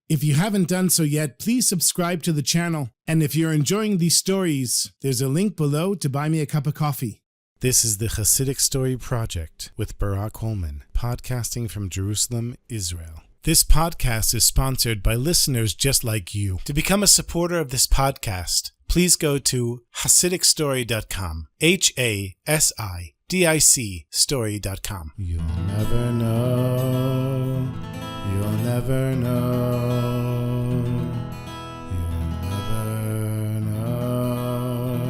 If you haven't done so yet, please subscribe to the channel. And if you're enjoying these stories, there's a link below to buy me a cup of coffee. This is the Chassidic Story Project with Barak Hullman, podcasting from Jerusalem, Israel. This podcast is sponsored by listeners just like you. To become a supporter of this podcast, please go to HasidicStory.com. HASIDIC story.com. You'll never know. You'll never know. You'll never know.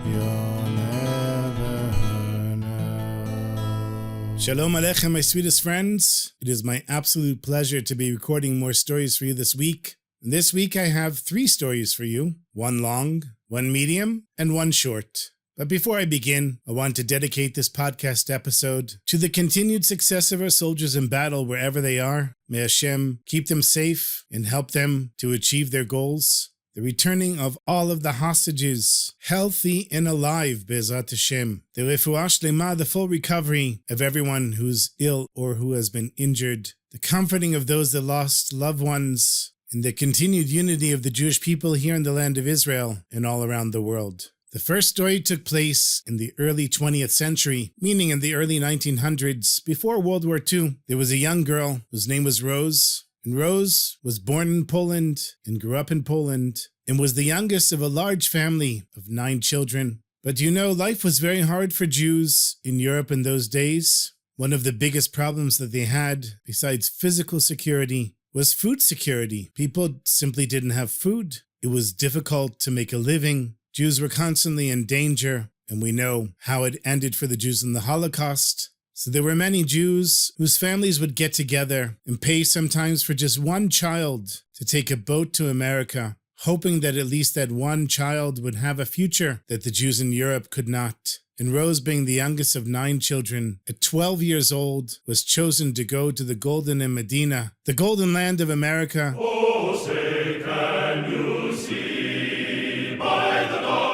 You'll never know. Shalom Aleichem, my sweetest friends. It is my absolute pleasure to be recording more stories for you this week. And this week I have 3 stories for you. 1 long, 1 medium, and 1 short. But before I begin, I want to dedicate this podcast episode to the continued success of our soldiers in battle wherever they are. May Hashem keep them safe and help them to achieve their goals. The returning of all of the hostages, healthy and alive, Be'ezrat Hashem. The refuah shlema, the full recovery of everyone who's ill or who has been injured. The comforting of those that lost loved ones. And the continued unity of the Jewish people here in the land of Israel and all around the world. The first story took place in the early 20th century, meaning in the early 1900s, before World War II. There was a young girl whose name was Rose, and Rose was born in Poland and grew up in Poland, and was the youngest of a large family of 9 children. But you know, life was very hard for Jews in Europe in those days. One of the biggest problems that they had, besides physical security, was food security. People simply didn't have food. It was difficult to make a living. Jews were constantly in danger, and we know how it ended for the Jews in the Holocaust. So there were many Jews whose families would get together and pay sometimes for just 1 child to take a boat to America, hoping that at least that 1 child would have a future that the Jews in Europe could not. And Rose, being the youngest of 9 children, at 12 years old, was chosen to go to the Golden in Medina, the golden land of America,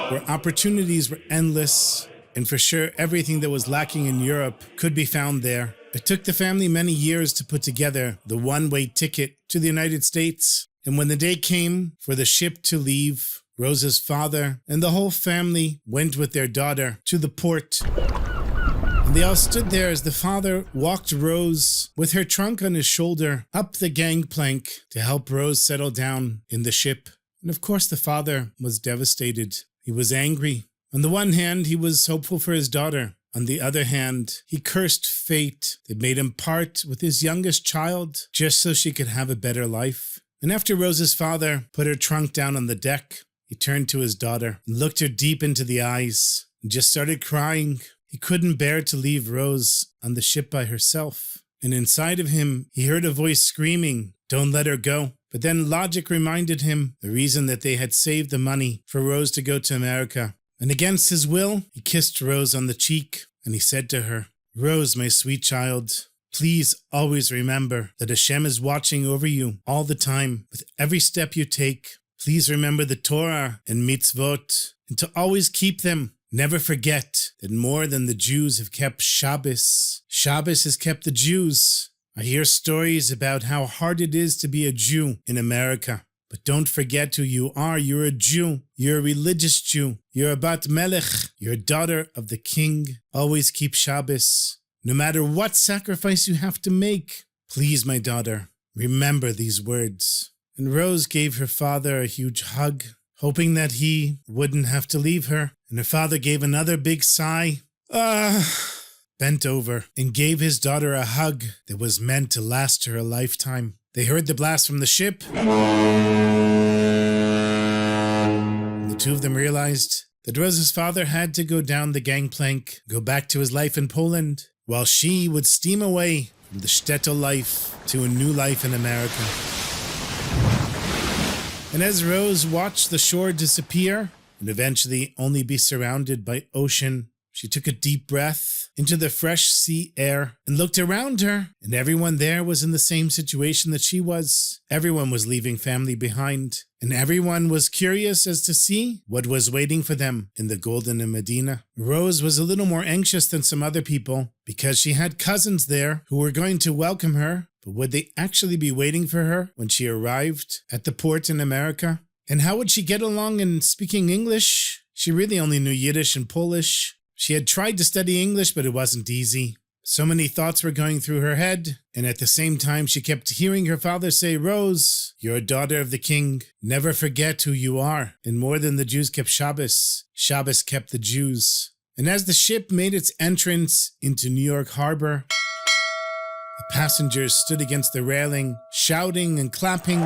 where opportunities were endless, and for sure everything that was lacking in Europe could be found there. It took the family many years to put together the one-way ticket to the United States, and when the day came for the ship to leave, Rose's father and the whole family went with their daughter to the port. And they all stood there as the father walked Rose with her trunk on his shoulder up the gangplank to help Rose settle down in the ship. And of course the father was devastated. He was angry. On the one hand, he was hopeful for his daughter. On the other hand, he cursed fate that made him part with his youngest child just so she could have a better life. And after Rose's father put her trunk down on the deck, he turned to his daughter and looked her deep into the eyes and just started crying. He couldn't bear to leave Rose on the ship by herself. And inside of him, he heard a voice screaming, "Don't let her go." But then logic reminded him the reason that they had saved the money for Rose to go to America. And against his will, he kissed Rose on the cheek and he said to her, "Rose, my sweet child, please always remember that Hashem is watching over you all the time with every step you take. Please remember the Torah and mitzvot and to always keep them. Never forget that more than the Jews have kept Shabbos, Shabbos has kept the Jews. I hear stories about how hard it is to be a Jew in America. But don't forget who you are. You're a Jew. You're a religious Jew. You're a Bat Melech. You're a daughter of the king. Always keep Shabbos. No matter what sacrifice you have to make. Please, my daughter, remember these words." And Rose gave her father a huge hug, hoping that he wouldn't have to leave her. And her father gave another big sigh, bent over, and gave his daughter a hug that was meant to last her a lifetime. They heard the blast from the ship. And the 2 of them realized that Rose's father had to go down the gangplank, go back to his life in Poland, while she would steam away from the shtetl life to a new life in America. And as Rose watched the shore disappear and eventually only be surrounded by ocean, she took a deep breath into the fresh sea air and looked around her, and everyone there was in the same situation that she was. Everyone was leaving family behind, and everyone was curious as to see what was waiting for them in the Golden in Medina. Rose was a little more anxious than some other people because she had cousins there who were going to welcome her But would they actually be waiting for her when she arrived at the port in America? And how would she get along in speaking English? She really only knew Yiddish and Polish. She had tried to study English, but it wasn't easy. So many thoughts were going through her head, and at the same time she kept hearing her father say, Rose, you're a daughter of the king. Never forget who you are. And more than the Jews kept Shabbos, Shabbos kept the Jews. And as the ship made its entrance into New York Harbor, the passengers stood against the railing, shouting and clapping,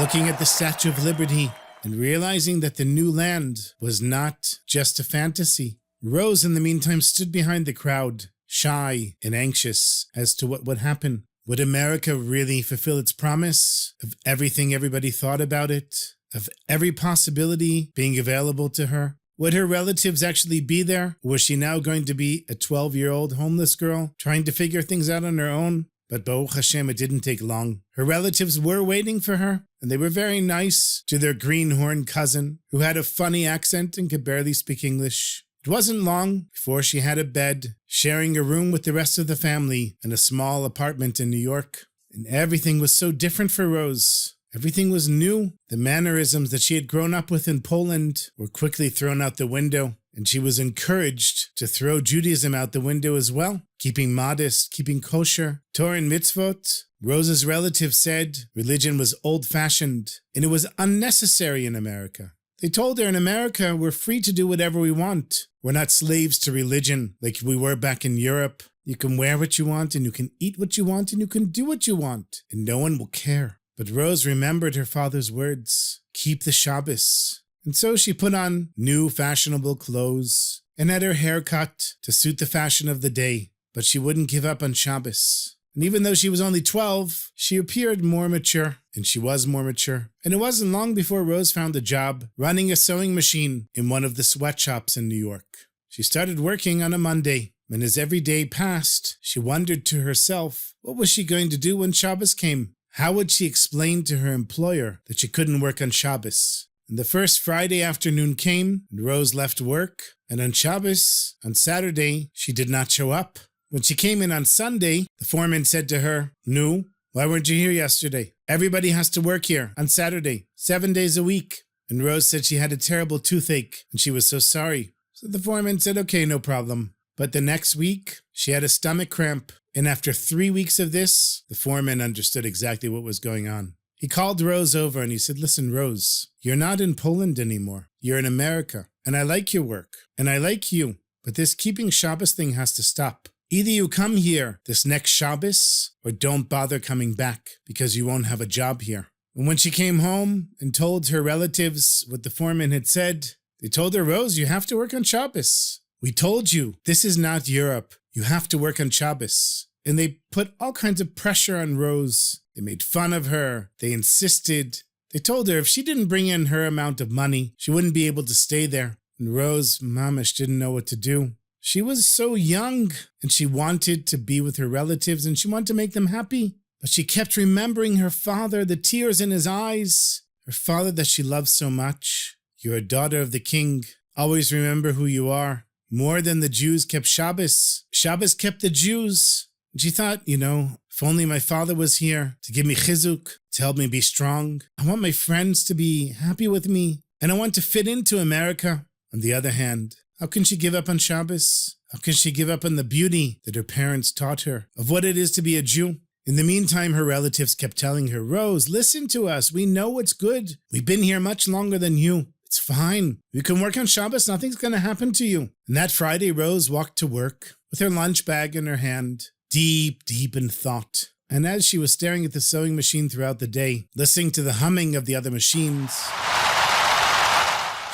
looking at the Statue of Liberty and realizing that the new land was not just a fantasy. Rose, in the meantime, stood behind the crowd, shy and anxious as to what would happen. Would America really fulfill its promise of everything everybody thought about it, of every possibility being available to her? Would her relatives actually be there? Or was she now going to be a 12-year-old homeless girl trying to figure things out on her own? But Baruch Hashem, it didn't take long. Her relatives were waiting for her, and they were very nice to their greenhorn cousin, who had a funny accent and could barely speak English. It wasn't long before she had a bed, sharing a room with the rest of the family in a small apartment in New York. And everything was so different for Rose. Everything was new. The mannerisms that she had grown up with in Poland were quickly thrown out the window, and she was encouraged to throw Judaism out the window as well, keeping modest, keeping kosher, Torah and mitzvot. Rose's relatives said religion was old-fashioned, and it was unnecessary in America. They told her in America, we're free to do whatever we want. We're not slaves to religion like we were back in Europe. You can wear what you want, and you can eat what you want, and you can do what you want, and no one will care. But Rose remembered her father's words, keep the Shabbos. And so she put on new fashionable clothes and had her hair cut to suit the fashion of the day. But she wouldn't give up on Shabbos. And even though she was only 12, she appeared more mature, and she was more mature. And it wasn't long before Rose found a job running a sewing machine in one of the sweatshops in New York. She started working on a Monday, and as every day passed, she wondered to herself, what was she going to do when Shabbos came? How would she explain to her employer that she couldn't work on Shabbos? And the first Friday afternoon came, and Rose left work, and on Shabbos, on Saturday, she did not show up. When she came in on Sunday, the foreman said to her, "No, why weren't you here yesterday? Everybody has to work here on Saturday, 7 days a week." And Rose said she had a terrible toothache, and she was so sorry. So the foreman said, "Okay, no problem." But the next week, she had a stomach cramp, and after 3 weeks of this, the foreman understood exactly what was going on. He called Rose over and he said, "Listen, Rose, you're not in Poland anymore. You're in America, and I like your work, and I like you, but this keeping Shabbos thing has to stop. Either you come here this next Shabbos, or don't bother coming back, because you won't have a job here." And when she came home and told her relatives what the foreman had said, they told her, "Rose, you have to work on Shabbos. We told you, this is not Europe. You have to work on Shabbos." And they put all kinds of pressure on Rose. They made fun of her. They insisted. They told her if she didn't bring in her amount of money, she wouldn't be able to stay there. And Rose, mamish, didn't know what to do. She was so young, and she wanted to be with her relatives, and she wanted to make them happy. But she kept remembering her father, the tears in his eyes, her father that she loved so much. "You're a daughter of the king. Always remember who you are. More than the Jews kept Shabbos. Shabbos kept the Jews." And she thought, if only my father was here to give me chizuk, to help me be strong. I want my friends to be happy with me, and I want to fit into America. On the other hand, how can she give up on Shabbos? How can she give up on the beauty that her parents taught her of what it is to be a Jew? In the meantime, her relatives kept telling her, "Rose, listen to us. We know it's good. We've been here much longer than you. It's fine. You can work on Shabbos. Nothing's going to happen to you." And that Friday, Rose walked to work with her lunch bag in her hand, deep, deep in thought. And as she was staring at the sewing machine throughout the day, listening to the humming of the other machines,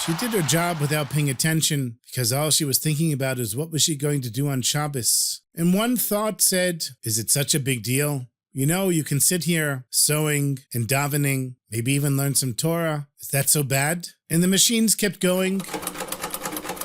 she did her job without paying attention, because all she was thinking about is what was she going to do on Shabbos. And one thought said, is it such a big deal? You can sit here sewing and davening, maybe even learn some Torah. Is that so bad? And the machines kept going,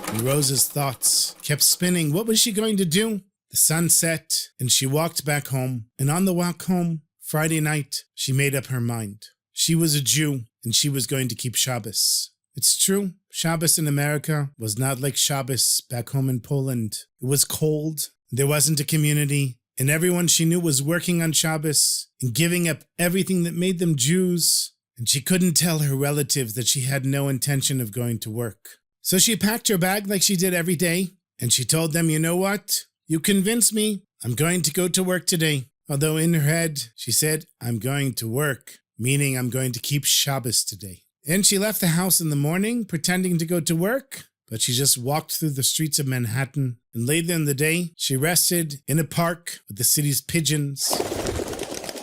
and Rose's thoughts kept spinning. What was she going to do? The sun set, and she walked back home. And on the walk home, Friday night, she made up her mind. She was a Jew, and she was going to keep Shabbos. It's true, Shabbos in America was not like Shabbos back home in Poland. It was cold. There wasn't a community. and everyone she knew was working on Shabbos and giving up everything that made them Jews, and she couldn't tell her relatives that she had no intention of going to work. So she packed her bag like she did every day, and she told them, you know what? You convinced me. I'm going to go to work today. Although in her head, she said, I'm going to work, meaning I'm going to keep Shabbos today. And she left the house in the morning, pretending to go to work, but she just walked through the streets of Manhattan. And later in the day, she rested in a park with the city's pigeons.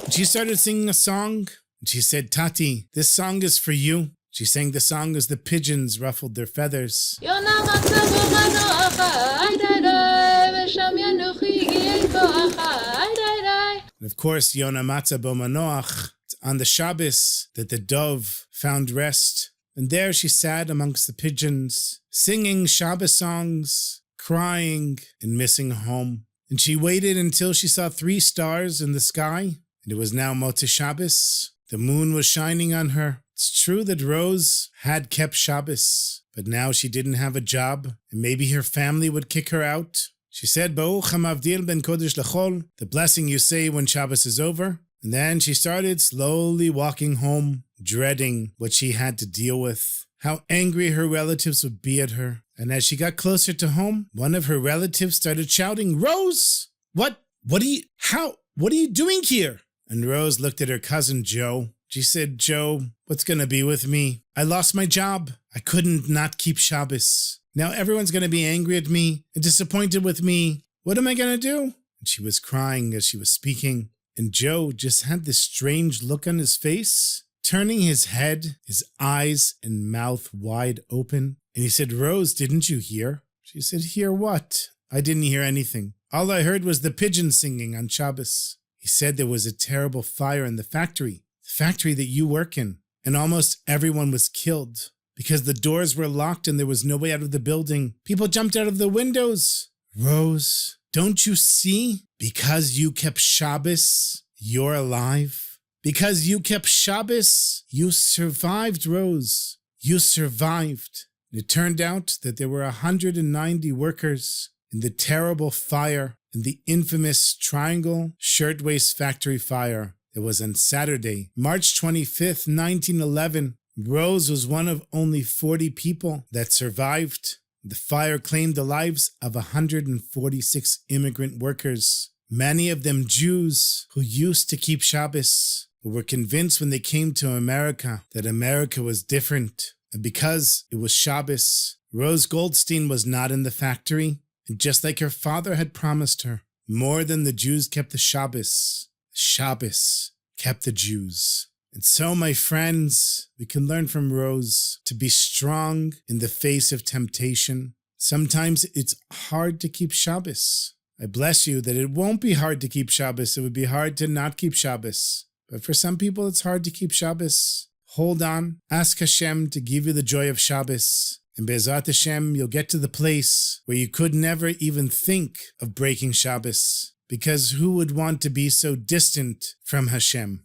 And she started singing a song, and she said, Tati, this song is for you. She sang the song as the pigeons ruffled their feathers. And of course, Yona Matzah Bo Manoach, it's on the Shabbos that the dove found rest. And there she sat amongst the pigeons, singing Shabbos songs, crying and missing home. And she waited until she saw 3 stars in the sky, and it was now Motzei Shabbos. The moon was shining on her. It's true that Rose had kept Shabbos, but now she didn't have a job, and maybe her family would kick her out. She said, Baruch HaMavdil ben Kodesh L'chol, the blessing you say when Shabbos is over. And then she started slowly walking home, dreading what she had to deal with, how angry her relatives would be at her. And as she got closer to home, one of her relatives started shouting, Rose! What are you doing here? And Rose looked at her cousin Joe. She said, Joe, what's going to be with me? I lost my job. I couldn't not keep Shabbos. Now everyone's going to be angry at me and disappointed with me. What am I going to do? And she was crying as she was speaking. And Joe just had this strange look on his face, turning his head, his eyes and mouth wide open. And he said, Rose, didn't you hear? She said, hear what? I didn't hear anything. All I heard was the pigeons singing on Shabbos. He said there was a terrible fire in the factory that you work in, and almost everyone was killed because the doors were locked and there was no way out of the building. People jumped out of the windows. Rose, don't you see? Because you kept Shabbos, you're alive. Because you kept Shabbos, you survived, Rose. You survived. It turned out that there were 190 workers in the terrible fire, in the infamous Triangle Shirtwaist Factory fire. It was on Saturday, March 25th, 1911. Rose was one of only 40 people that survived. The fire claimed the lives of 146 immigrant workers, many of them Jews who used to keep Shabbos, who were convinced when they came to America that America was different. And because it was Shabbos, Rose Goldstein was not in the factory. And just like her father had promised her, more than the Jews kept the Shabbos kept the Jews. And so, my friends, we can learn from Rose to be strong in the face of temptation. Sometimes it's hard to keep Shabbos. I bless you that it won't be hard to keep Shabbos. It would be hard to not keep Shabbos. But for some people, it's hard to keep Shabbos. Hold on. Ask Hashem to give you the joy of Shabbos. And Be'ezrat Hashem, you'll get to the place where you could never even think of breaking Shabbos. Because who would want to be so distant from Hashem?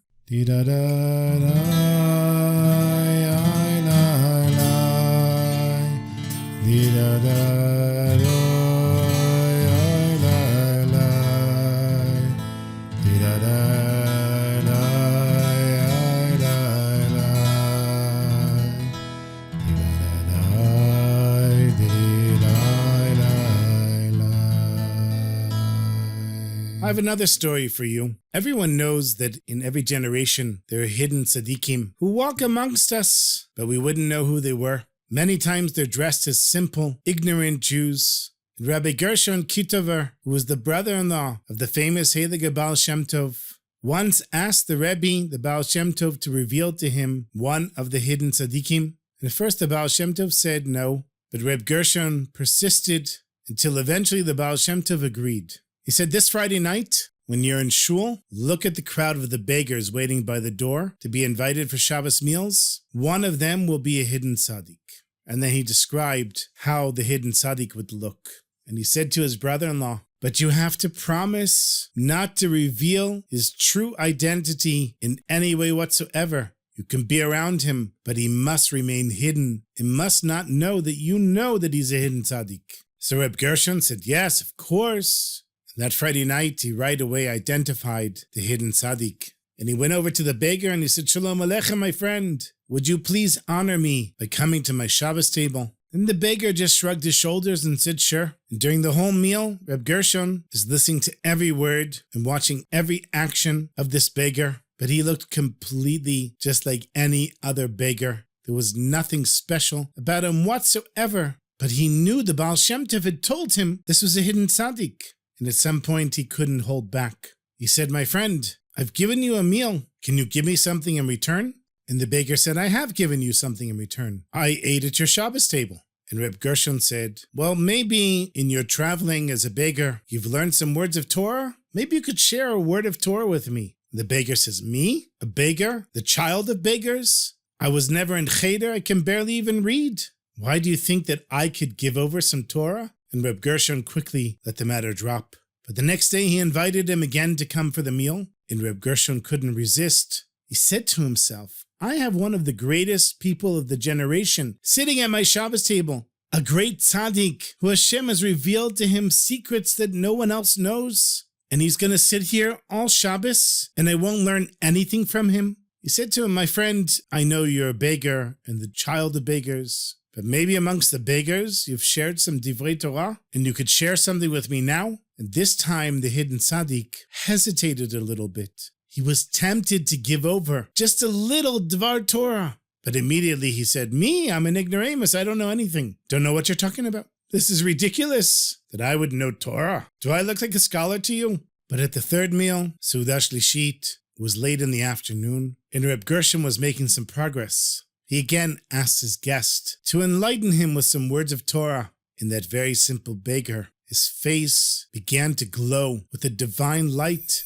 I have another story for you. Everyone knows that in every generation there are hidden tzaddikim who walk amongst us, but we wouldn't know who they were. Many times they're dressed as simple, ignorant Jews. Rabbi Gershon Kitover, who was the brother-in-law of the famous Heilige Baal Shem Tov, once asked the Rebbe, the Baal Shem Tov, to reveal to him one of the hidden tzaddikim. And at first the Baal Shem Tov said no, but Reb Gershon persisted until eventually the Baal Shem Tov agreed. He said, this Friday night, when you're in shul, look at the crowd of the beggars waiting by the door to be invited for Shabbos meals. One of them will be a hidden tzaddik. And then he described how the hidden tzaddik would look. And he said to his brother-in-law, but you have to promise not to reveal his true identity in any way whatsoever. You can be around him, but he must remain hidden. He must not know that you know that he's a hidden tzaddik. So Reb Gershon said, yes, of course. That Friday night, he right away identified the hidden tzadik. And he went over to the beggar and he said, Shalom Aleichem, my friend. Would you please honor me by coming to my Shabbos table? And the beggar just shrugged his shoulders and said, sure. And during the whole meal, Reb Gershon is listening to every word and watching every action of this beggar. But he looked completely just like any other beggar. There was nothing special about him whatsoever. But he knew the Baal Shem Tov had told him this was a hidden tzaddik. And at some point he couldn't hold back. He said, my friend, I've given you a meal. Can you give me something in return? And the beggar said, I have given you something in return. I ate at your Shabbos table. And Reb Gershon said, well, maybe in your traveling as a beggar, you've learned some words of Torah. Maybe you could share a word of Torah with me. The beggar says, me? A beggar? The child of beggars? I was never in Cheder. I can barely even read. Why do you think that I could give over some Torah? And Reb Gershon quickly let the matter drop. But the next day he invited him again to come for the meal. And Reb Gershon couldn't resist. He said to himself, I have one of the greatest people of the generation sitting at my Shabbos table, a great tzaddik who Hashem has revealed to him secrets that no one else knows. And he's going to sit here all Shabbos and I won't learn anything from him. He said to him, my friend, I know you're a beggar and the child of beggars, but maybe amongst the beggars you've shared some divrei Torah and you could share something with me now. And this time the hidden tzaddik hesitated a little bit. He was tempted to give over just a little Dvar Torah. But immediately he said, me, I'm an ignoramus. I don't know anything. Don't know what you're talking about. This is ridiculous that I would know Torah. Do I look like a scholar to you? But at the third meal, Seudah Shlishit, it was late in the afternoon, and Reb Gershon was making some progress. He again asked his guest to enlighten him with some words of Torah. In that very simple beggar, his face began to glow with a divine light.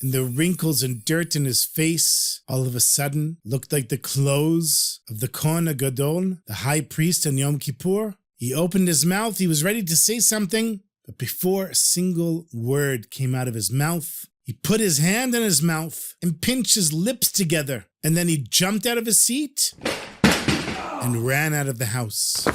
And the wrinkles and dirt in his face all of a sudden looked like the clothes of the Kohen Gadol, the high priest on Yom Kippur. He opened his mouth, he was ready to say something, but before a single word came out of his mouth, he put his hand in his mouth and pinched his lips together. And then he jumped out of his seat and ran out of the house.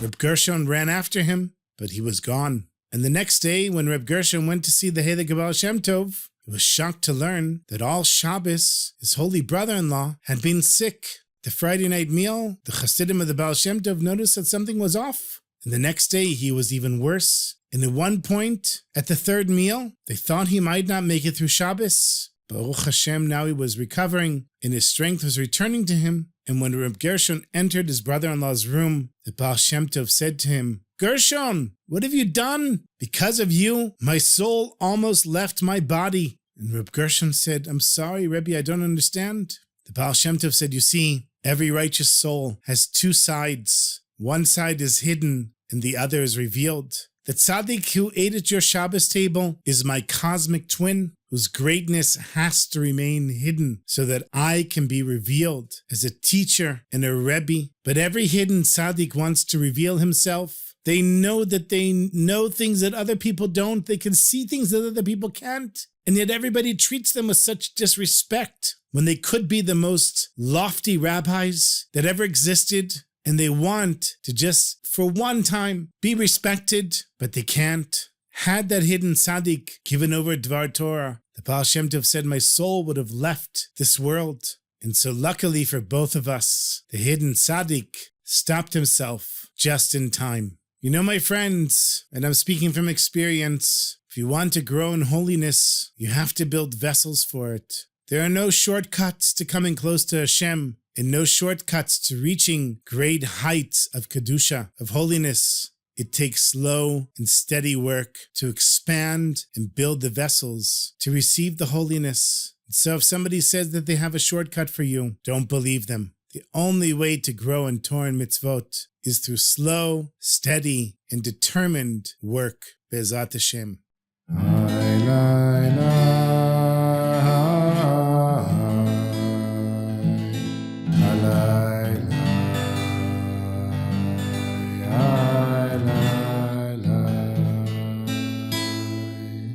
Reb Gershon ran after him, but he was gone. And the next day, when Reb Gershon went to see the Heilig Baal Shem Tov, he was shocked to learn that all Shabbos, his holy brother-in-law, had been sick. The Friday night meal, the Chassidim of the Baal Shem Tov noticed that something was off. And the next day, he was even worse. And at one point, at the third meal, they thought he might not make it through Shabbos. Baruch Hashem, now he was recovering, and his strength was returning to him. And when Reb Gershon entered his brother-in-law's room, the Baal Shem Tov said to him, Gershon, what have you done? Because of you, my soul almost left my body. And Reb Gershon said, I'm sorry, Rebbe, I don't understand. The Baal Shem Tov said, you see, every righteous soul has two sides. One side is hidden and the other is revealed. The tzaddik who ate at your Shabbos table is my cosmic twin, whose greatness has to remain hidden so that I can be revealed as a teacher and a Rebbe. But every hidden tzaddik wants to reveal himself. They know that they know things that other people don't. They can see things that other people can't. And yet everybody treats them with such disrespect when they could be the most lofty rabbis that ever existed. And they want to just, for one time, be respected, but they can't. Had that hidden tzaddik given over Dvar Torah, the Baal Shem Tov said, my soul would have left this world. And so luckily for both of us, the hidden tzaddik stopped himself just in time. You know, my friends, and I'm speaking from experience, if you want to grow in holiness, you have to build vessels for it. There are no shortcuts to coming close to Hashem, and no shortcuts to reaching great heights of Kedusha, of holiness. It takes slow and steady work to expand and build the vessels to receive the holiness. So if somebody says that they have a shortcut for you, don't believe them. The only way to grow in Torah and mitzvot is through slow, steady, and determined work. Be'ezrat Hashem.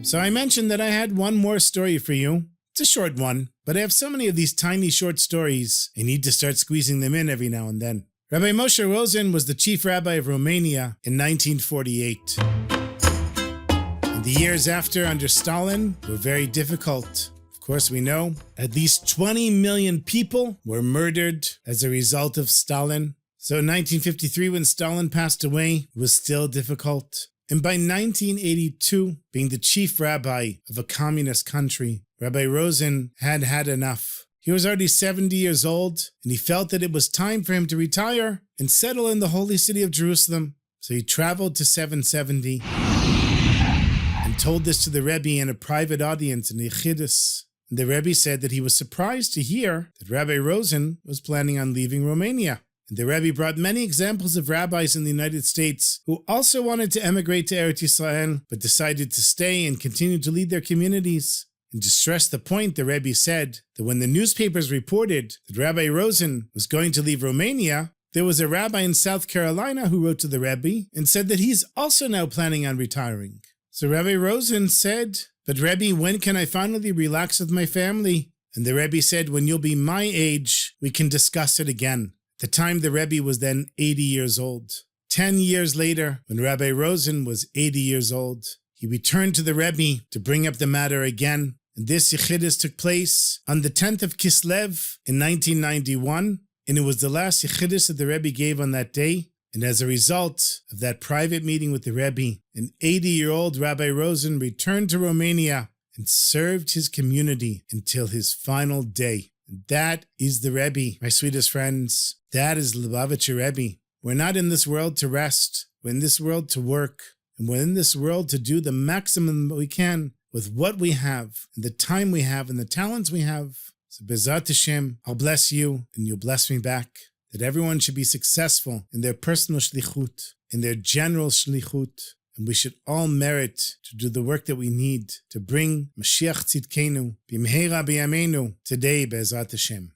So I mentioned that I had one more story for you. It's a short one, but I have so many of these tiny short stories, I need to start squeezing them in every now and then. Rabbi Moshe Rosen was the chief rabbi of Romania in 1948. And the years after, under Stalin, were very difficult. Of course, we know at least 20 million people were murdered as a result of Stalin. So in 1953, when Stalin passed away, it was still difficult. And by 1982, being the chief rabbi of a communist country, Rabbi Rosen had had enough. He was already 70 years old, and he felt that it was time for him to retire and settle in the holy city of Jerusalem. So he traveled to 770 and told this to the Rebbe in a private audience in Yechidus. And the Rebbe said that he was surprised to hear that Rabbi Rosen was planning on leaving Romania. And the Rebbe brought many examples of rabbis in the United States who also wanted to emigrate to Eretz Yisrael, but decided to stay and continue to lead their communities. And to stress the point, the Rebbe said that when the newspapers reported that Rabbi Rosen was going to leave Romania, there was a rabbi in South Carolina who wrote to the Rebbe and said that he's also now planning on retiring. So Rabbi Rosen said, "But Rebbe, when can I finally relax with my family?" And the Rebbe said, "When you'll be my age, we can discuss it again." At the time, the Rebbe was then 80 years old. 10 years later, when Rabbi Rosen was 80 years old, he returned to the Rebbe to bring up the matter again. And this Yechidus took place on the 10th of Kislev in 1991, and it was the last Yechidus that the Rebbe gave on that day. And as a result of that private meeting with the Rebbe, an 80-year-old Rabbi Rosen returned to Romania and served his community until his final day. And that is the Rebbe, my sweetest friends. That is Lubavitcher Rebbe. We're not in this world to rest. We're in this world to work. And we're in this world to do the maximum we can with what we have, and the time we have, and the talents we have. So Bezat Hashem, I'll bless you, and you'll bless me back. That everyone should be successful in their personal shlichut, in their general shlichut, and we should all merit to do the work that we need to bring Mashiach Tzidkenu, B'mheira B'yameinu, today, Bezat Hashem.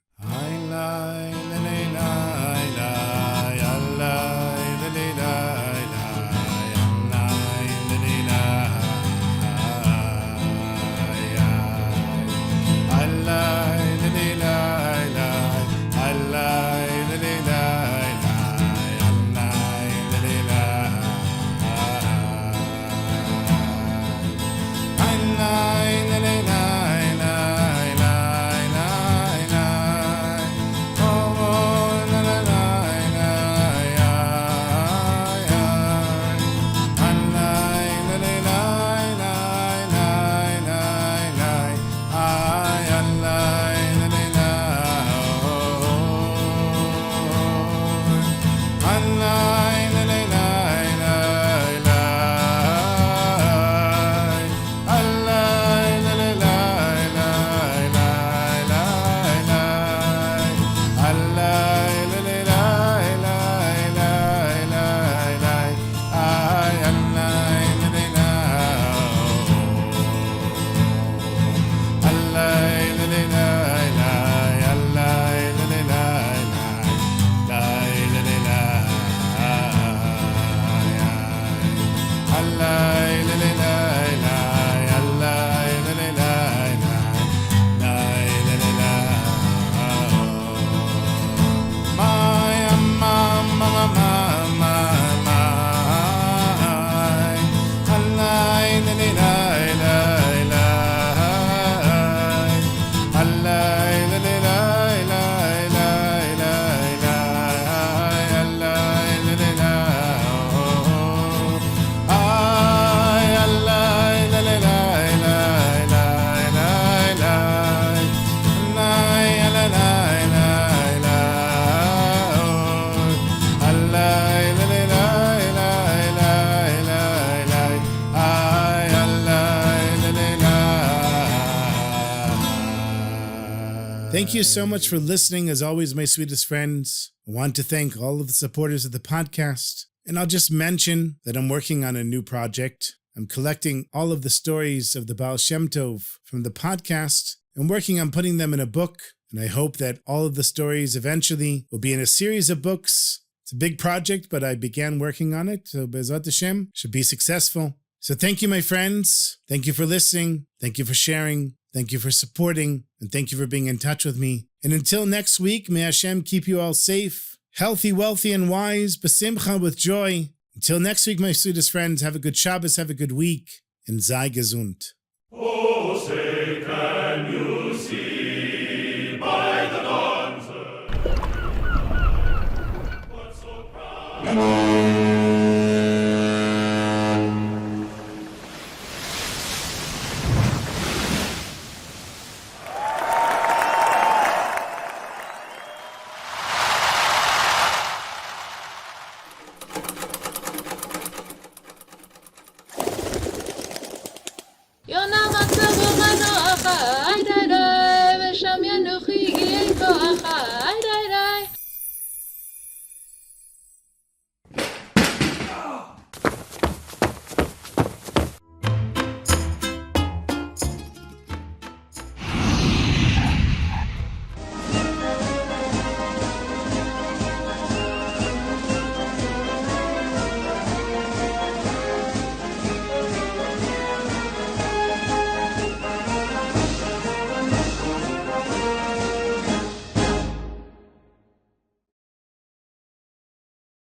Thank you so much for listening. As always, my sweetest friends, I want to thank all of the supporters of the podcast. And I'll just mention that I'm working on a new project. I'm collecting all of the stories of the Baal Shem Tov from the podcast and working on putting them in a book. And I hope that all of the stories eventually will be in a series of books. It's a big project, but I began working on it. So Bezat Hashem should be successful. So thank you, my friends. Thank you for listening. Thank you for sharing. Thank you for supporting, and thank you for being in touch with me. And until next week, may Hashem keep you all safe, healthy, wealthy, and wise, b'simcha, with joy. Until next week, my sweetest friends, have a good Shabbos, have a good week, and sei gesund. Oh, say, can you see by the dawn's early what's so proud?